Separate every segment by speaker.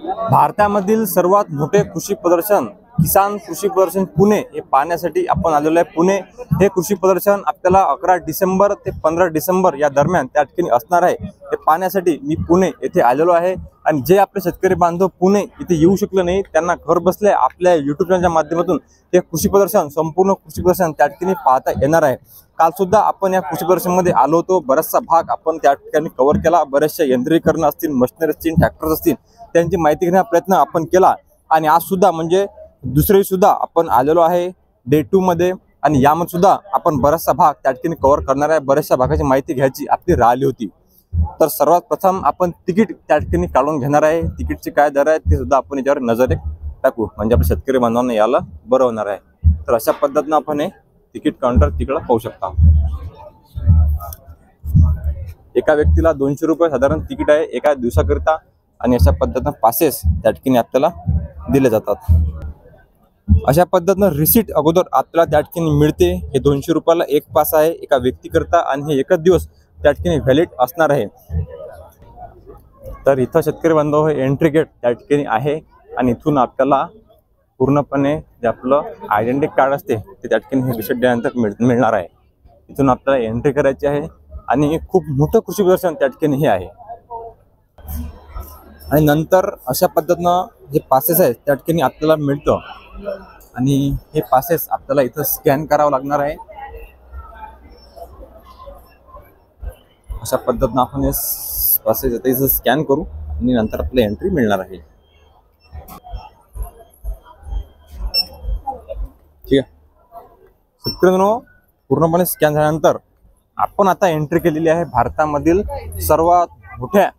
Speaker 1: भारतामधील सर्वात मोठे कृषी प्रदर्शन किसान कृषी प्रदर्शन पुणे हे पाहण्यासाठी आपण आलेलो आहे। पुणे हे कृषी प्रदर्शन आपल्याला 11 डिसेंबर ते 15 डिसेंबर या दरम्यान त्या ठिकाणी असणार आहे। हे पाहण्यासाठी मी पुणे येथे आलेलो आहे आणि जे आपले शेतकरी बांधव पुणे इथे येऊ शकले नाही त्यांना घर बसल्या आपल्या YouTube चॅनलच्या माध्यमातून हे कृषी प्रदर्शन संपूर्ण कृषी प्रदर्शन त्या ठिकाणी पाहता येणार आहे। काल सुद्धा आपण या कृषी प्रदर्शन मध्ये आलो होतो, बराचसा भाग आपण त्या ठिकाणी कव्हर केला, बरेचसे यंत्रीकरण असतील, मशिनरी असतील, ट्रॅक्टर्स असतील त्यांची माहिती घेण्याचा प्रयत्न आपण केला आणि आज सुद्धा म्हणजे दुसरी सुद्धा आपण आलेलो आहे डे 2 मध्ये आणि यामध्ये सुद्धा आपण बराचसा भाग त्या ठिकाणी कव्हर करणार आहे। बऱ्याचशा भागाची माहिती घ्यायची आपली राहिली होती। तर सर्वात प्रथम आपण तिकीट त्या ठिकाणी काढून घेणार आहे। तिकीटचे काय दर आहेत ते सुद्धा आपण याच्यावर नजर टाकू म्हणजे आपल्या शेतकरी बांधवांना याला बरं होणार आहे। तर अशा पद्धतीने आपण हे तिकीट काउंटर तिकडे पाहू शकता। एका व्यक्तीला 200 रुपये साधारण तिकीट आहे एका दिवसाकरिता आणि अशा पद्धतीने पासेस त्या ठिकाणी आपल्याला दिले जातात। अशा पद्धतीने रिसीट अगोदर आपल्याला त्या ठिकाणी मिळते। हे 200 रुपयाला एक पास आहे एका व्यक्तीकरता आणि हे एकच दिवस त्या ठिकाणी व्हॅलिड असणार आहे। तर इथं शेतकरी बांधव हे एंट्री गेट त्या ठिकाणी आहे आणि इथून आपल्याला पूर्णपणे जे आपलं आयडेंटिटी कार्ड असते ते त्या ठिकाणी हे रिसीट दिल्यानंतर मिळणार आहे। इथून आपल्याला एंट्री करायची आहे आणि खूप मोठं कृषी प्रदर्शन त्या ठिकाणी हे आहे। आणि नंतर अशा पद्धतीनं जे पासेस आहेत त्या ठिकाणी आपल्याला मिळतं आणि हे पासेस आपल्याला इथं स्कॅन करावं लागणार आहे। अशा पद्धतीनं आपण हे पासेस इथं स्कॅन करू आणि नंतर आपल्याला एंट्री मिळणार आहे। ठीक आहे शेतकऱ्यांनो, पूर्णपणे स्कॅन झाल्यानंतर आपण आता एंट्री केलेली आहे भारतामधील सर्वात मोठ्या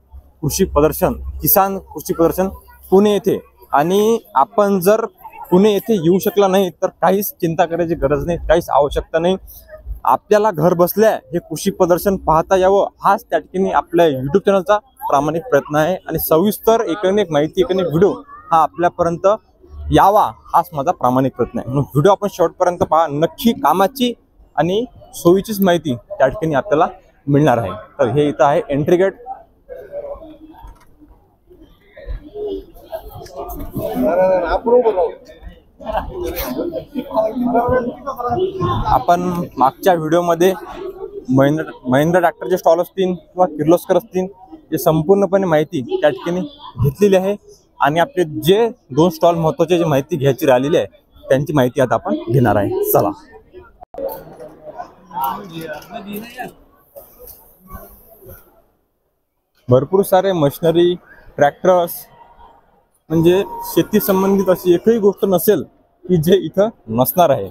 Speaker 1: कृषी प्रदर्शन किसान कृषी प्रदर्शन पुणे येथे। आणि आपण जर पुणे येथे येऊ शकला नाही तर काहीच चिंता करायची गरज नाही, काहीच आवश्यकता नाही। आपल्याला घर बसल्या हे कृषी प्रदर्शन पाहता यावं हाच त्या ठिकाणी आपल्या YouTube चॅनलचा प्रामाणिक प्रयत्न आहे आणि सविस्तर एकूण माहिती एकूण व्हिडिओ हा आपल्यापर्यंत यावा हाच माझा प्रामाणिक प्रयत्न आहे। म्हणून व्हिडिओ आपण शेवटपर्यंत पहा, नक्की कामाची आणि सोयीचीच माहिती त्या ठिकाणी आपल्याला मिळणार आहे। तर हे इथं आहे एंट्री गेट। आपण मागच्या व्हिडिओमध्ये महिंद्रा ट्रॅक्टरचे स्टॉल असतील किंवा किर्लोस्कर असतील हे संपूर्णपणे माहिती त्या ठिकाणी घेतलेली आहे आणि आपले जे 2 स्टॉल महत्त्वाचे जे माहिती घ्यायची राहिलेली आहे त्यांची माहिती आता आपण घेणार आहे। चला भरपूर सारे मशिनरी ट्रॅक्टर्स म्हणजे शेती संबंधित अशी एकही गोष्ट नसेल की जे इथं नसणार आहे।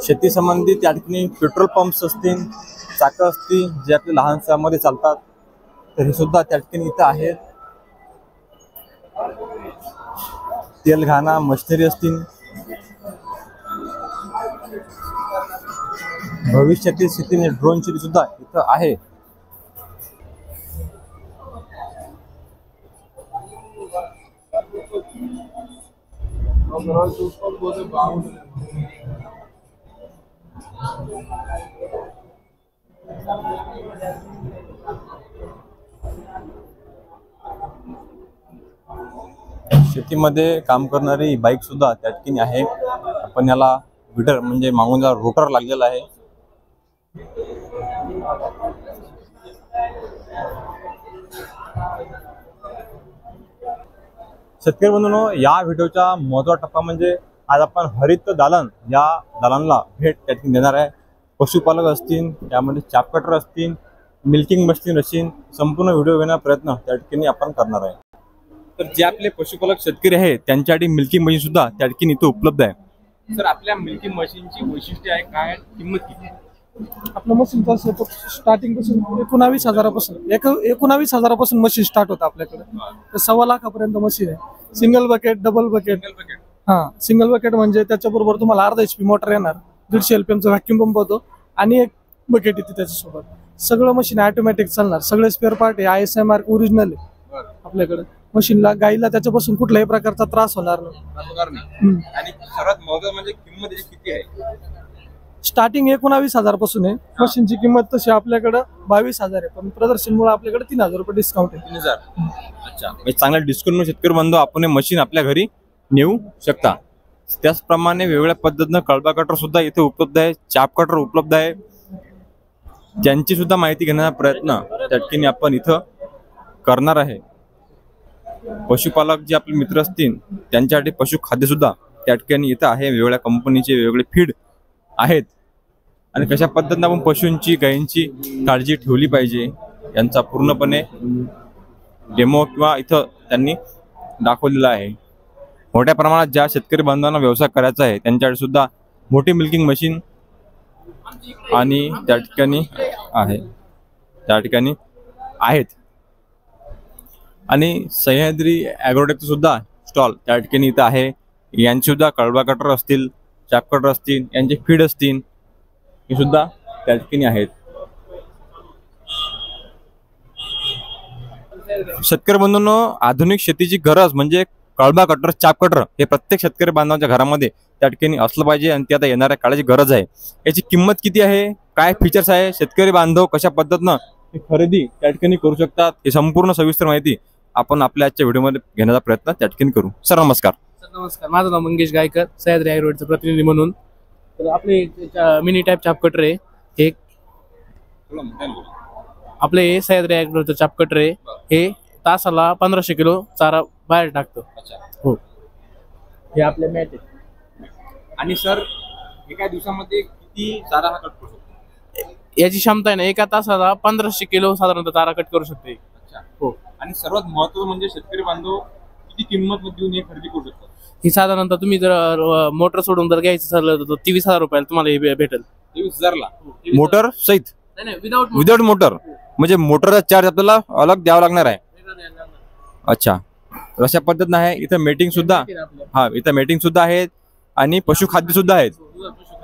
Speaker 1: शेती संबंधित त्या ठिकाणी पेट्रोल पंप्स असतील, चाकं असतील जे आपल्या लहानशामध्ये चालतात तर हे सुद्धा त्या ठिकाणी इथं आहे। तेलघाणा मशिनरी असतील, भविष्यातील शेती ड्रोन शेती सुद्धा इथं आहे। शेतीमध्ये काम करणारी बाईक सुद्धा त्या ठिकाणी आहे। आपण याला विडर म्हणजे मागून रोटर लागलेला आहे। शेतकरी बंधूंनो, या व्हिडिओचा महत्त्वाचा टप्पा म्हणजे आज आपण हरित दालन या दालनाला भेट त्या ठिकाणी देणार आहे। पशुपालक असतील, त्यामध्ये चाप कटर असतील, मिल्किंग मशीन असतील, संपूर्ण व्हिडिओ घेण्याचा प्रयत्न त्या ठिकाणी आपण करणार आहे। तर जे आपले पशुपालक शेतकरी आहेत त्यांच्यासाठी मिल्किंग मशीन सुद्धा त्या ठिकाणी इथे उपलब्ध आहे। सर, आपल्या मिल्किंग मशीनची वैशिष्ट्य आहे काय, किंमत किती?
Speaker 2: आपलं मशीन तसं स्टार्टिंग पासून 19,000पासून मशीन स्टार्ट होतं आपल्याकडे। तर 1.25 लाखापर्यंत मशीन आहे। Single bucket, double bucket. Single bucket म्हणजे त्याच्याबरोबर तुम्हाला अर्धा HP मोटर येणार, 150 LPMचा व्हॅक्यूम पंप होतो आणि एक बकेट येते त्याच्यासोबत। सगळं मशीन ऑटोमॅटिक चालणार, सगळे स्पेअर पार्ट आहे ISI मार्क ओरिजिनल आहे आपल्याकडे। मशीनला गाईला त्याच्यापासून कुठल्याही प्रकारचा त्रास होणार नाही।
Speaker 1: आणि सर्वात महत्त्वाचं म्हणजे किंमत किती आहे?
Speaker 2: स्टार्टिंग 19,000 पासून आहे. मशीनची किंमत तशी आपल्याकडे 22,000 आहे, पण प्रदर्शनमुळे आपल्याकडे 3,000 रुपये डिस्काउंट आहे.
Speaker 1: 3,000. अच्छा, म्हणजे चांगल्या डिस्काउंट शेतकरी बंधू आपण हे मशीन आपल्या घरी नेऊ शकता. त्याचप्रमाणे वेगवेगळ्या पद्धतीनं कळबा कटर सुद्धा इथे उपलब्ध आहे, चाप कटर उपलब्ध आहे. त्यांची सुद्धा माहिती घेण्याचा प्रयत्न त्या ठिकाणी आपण इथं करणार आहे. पशुपालक जे आपले मित्र असतील त्यांच्यासाठी पशुखाद्य सुद्धा त्या ठिकाणी इथं आहे. वेगवेगळ्या कंपनीचे वेगवेगळे फीड आहेत आणि कशा पद्धतीने आपण पशूंची गायींची काळजी ठेवली पाहिजे यांचा पूर्णपणे डेमो किंवा इथं त्यांनी दाखवलेला आहे. मोठ्या प्रमाणात ज्या शेतकरी बांधवांना व्यवसाय करायचा आहे त्यांच्याकडे सुद्धा मोठी मिल्किंग मशीन आणि त्या ठिकाणी आहेत. आणि सह्याद्री ॲग्रोटेकचं सुद्धा स्टॉल त्या ठिकाणी इथं आहे. यांची सुद्धा कळबा कटर असतील, चाप कटर असतील, यांचे फीड असतील, हे सुद्धा त्या ठिकाणी आहेत. शेतकरी बंधूंनो, आधुनिक शेतीची गरज म्हणजे कळबा कटर, चाप कटर हे प्रत्येक शेतकरी बांधवांच्या घरामध्ये त्या ठिकाणी असलं पाहिजे आणि ती आता येणाऱ्या काळाची गरज आहे. याची किंमत किती आहे, काय फीचर्स आहे, शेतकरी बांधव कशा पद्धतीनं ही खरेदी त्या ठिकाणी करू शकतात, हे संपूर्ण सविस्तर माहिती आपण आपल्या आजच्या व्हिडिओमध्ये घेण्याचा प्रयत्न त्या ठिकाणी करू. सर नमस्कार.
Speaker 3: नमस्कार, माझं नाव मंगेश गायकर, सह्याद्री ॲग्रोटेकचा प्रतिनिधी म्हणून. तर आपले मिनी टाईप चाप कटर आहे. हे आपले सह्याद्री ॲग्रोटेकचं चाप कटर आहे. हे तासाला 1500 किलो चारा बाहेर टाकतो. हो, हे आपले मॅट आहे.
Speaker 1: आणि सर एका दिवसामध्ये किती चारा हा कट करू शकतो?
Speaker 3: याची क्षमता आहे ना, एका तासाला 1500 किलो साधारणतः चारा कट करू शकते.
Speaker 1: हो. आणि सर्वात महत्त्वाचं म्हणजे शेतकरी बांधव किती किंमत देऊन हे खरेदी करू शकतात?
Speaker 3: ही साधारणतः तुम्ही जर मोटर सोडून जर घ्यायचं झालं तर 23,000 रुपयाला तुम्हाला हे भेटेल.
Speaker 1: 23,000ला मोटर सहित?
Speaker 3: नाही, विदाउट
Speaker 1: विदाउट मोटर, म्हणजे मोटरचा चार्ज आपल्याला अलग द्यावा लागणार आहे. अच्छा, अशा पद्धतीनं आहे. इथं मीटिंग सुद्धा, हा इथं मीटिंग सुद्धा आहेत आणि पशुखाद्य सुद्धा आहेत.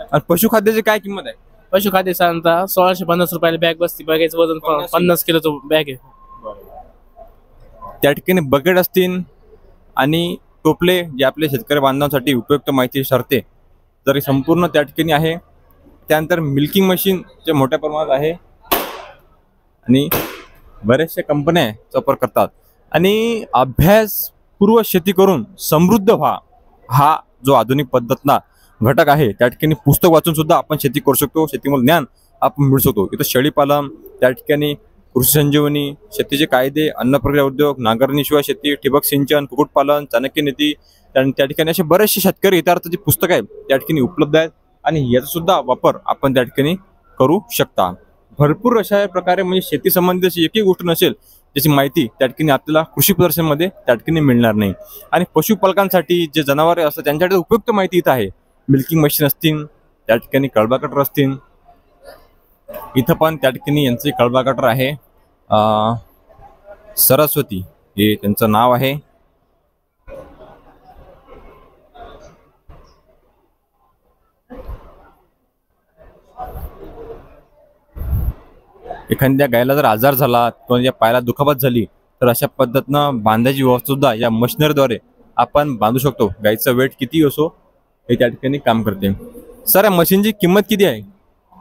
Speaker 1: आणि पशुखाद्याची काय किंमत आहे?
Speaker 3: पशुखाद्य साधारणतः 1,650 रुपयाला बॅग बसते. बॅगेचं वजन 50 किलोचं बॅग आहे.
Speaker 1: त्या ठिकाणी बकेट असतील आणि टोपले जे आपल्या शेतकरी बांधवांसाठी उपयुक्त माहिती ठरते तर संपूर्ण त्या ठिकाणी आहे. त्यानंतर मिल्किंग मशीन जे मोठ्या प्रमाणात आहे आणि बऱ्याचशा कंपन्या वापर करतात. आणि अभ्यासपूर्व शेती करून समृद्ध व्हा हा जो आधुनिक पद्धतीचा घटक आहे. त्या ठिकाणी पुस्तक वाचून सुद्धा आपण शेती करू शकतो, शेतीमधून ज्ञान आपण मिळू शकतो. इथं शेळीपालन, त्या ठिकाणी कृषी संजीवनी, शेतीचे कायदे, अन्न प्रक्रिया उद्योग, नांगरणीशिवाय शेती, ठिबक सिंचन, कुक्कुटपालन, चाणक्य नीती, त्या ठिकाणी असे बरेचसे शेतकरी हितार्थाची पुस्तक आहेत त्या ठिकाणी उपलब्ध आहेत आणि याचा सुद्धा वापर आपण त्या ठिकाणी करू शकता. भरपूर अशा प्रकारे म्हणजे शेती संबंधित अशी एकही गोष्ट नसेल ज्याची माहिती त्या ठिकाणी आपल्याला कृषी प्रदर्शनमध्ये त्या ठिकाणी मिळणार नाही. आणि पशुपालकांसाठी जे जनावरे असतात त्यांच्यासाठी उपयुक्त माहिती इथं आहे. मिल्किंग मशीन असतील, त्या ठिकाणी कळबा कटर असतील, इथं पण त्या ठिकाणी यांचे कळबा कटर आहे. सरस्वती हे त्यांचं नाव आहे. एखाद्या गायला जर आजार झाला किंवा या पायाला दुखापत झाली तर अशा पद्धतीनं बांधायची व्यवस्था सुद्धा या मशिनरीद्वारे आपण बांधू शकतो. गायचं वेट किती असो हे त्या ठिकाणी काम करते. सर या मशीनची किंमत किती आहे?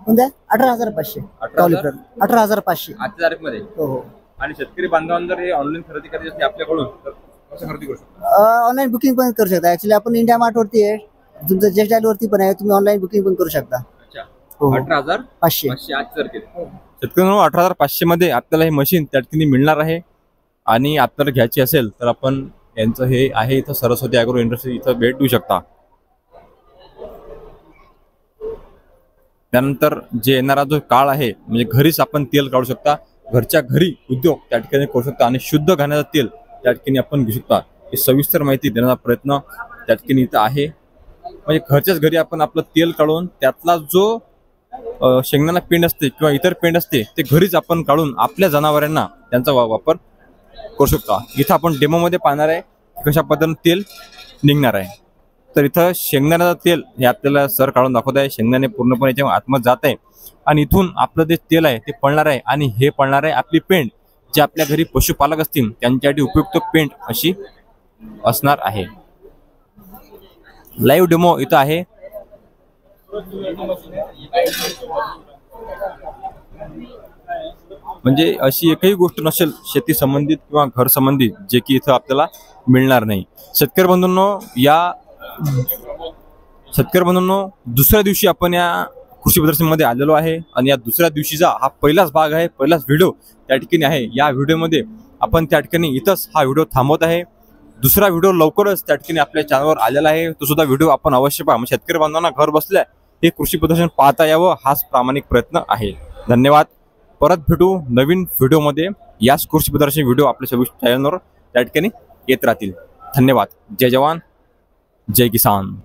Speaker 4: 18,500. 18,500
Speaker 1: आजच्या तारीखमध्ये.
Speaker 4: हो.
Speaker 1: आणि शेतकरी बांधवांना जर हे ऑनलाईन खरेदी करायची असते आपल्याकडून तर कसं खरेदी करू शकतो?
Speaker 4: ऑनलाईन बुकिंग पण करू शकता. ऍक्च्युली आपण इंडिया मार्ट वरती आहे, तुमचं जेस्ट डायल वरती पण आहे, तुम्ही ऑनलाईन बुकिंग पण करू शकता.
Speaker 1: 18,500 आजच्या तारखेला. शेतकऱ्यांनो 18,500 मध्ये आपल्याला हे मशीन त्या ठिकाणी मिळणार आहे. आणि आपल्याला घ्यायची असेल तर आपण यांचं हे आहे इथं सरस्वती ॲग्रो इंडस्ट्री इथं भेट देऊ शकता. त्यानंतर जे येणारा जो काळ आहे म्हणजे घरीच आपण तेल काढू शकता, घरच्या घरी उद्योग त्या ठिकाणी करू शकता आणि शुद्ध घाण्याचं तेल त्या ठिकाणी आपण घेऊ शकता. हे सविस्तर माहिती देण्याचा प्रयत्न त्या ठिकाणी इथं आहे. म्हणजे घरच्याच घरी आपण आपलं तेल काढून त्यातला जो शेंगदाणा पेंड असते किंवा इतर पेंड असते ते घरीच आपण काढून आपल्या जनावरांना त्यांचा वापर करू शकता. इथं आपण डेमोमध्ये पाहणार आहे कशा पद्धतीने तेल निघणार आहे. तर इथं शेंगदाण्याचं तेल हे आपल्याला सर काढून दाखवत आहे. शेंगदाणे पूर्णपणे याच्या आतमध्ये जात आहे आणि इथून आपलं जे तेल आहे ते पळणार आहे आणि हे पळणार आहे आपली पेंड जे आपल्या घरी पशुपालक असतील त्यांच्यासाठी उपयुक्त पेंड अशी असणार आहे. लाईव्ह डेमो इथं आहे. म्हणजे अशी एकही गोष्ट नसेल शेती संबंधित किंवा घर संबंधित जे की इथं आपल्याला मिळणार नाही. शेतकरी बंधूंनो दुसऱ्या दिवशी आपण या कृषी प्रदर्शनमध्ये आलेलो आहे आणि या दुसऱ्या दिवशीचा हा पहिलाच भाग आहे, पहिलाच व्हिडिओ त्या ठिकाणी आहे. या व्हिडिओमध्ये आपण त्या ठिकाणी इथंच हा व्हिडिओ थांबवत आहे. दुसरा व्हिडिओ लवकरच त्या ठिकाणी आपल्या चॅनलवर आलेला आहे, तो सुद्धा व्हिडिओ आपण अवश्य पहा. शेतकरी बांधवांना घर बसल्या हे कृषी प्रदर्शन पाहता यावं हाच प्रामाणिक प्रयत्न आहे. धन्यवाद. परत भेटू नवीन व्हिडिओमध्ये. याच कृषी प्रदर्शन व्हिडिओ आपल्या सगळ्या चॅनलवर त्या ठिकाणी येत राहतील. धन्यवाद. जय जवान जय किसान.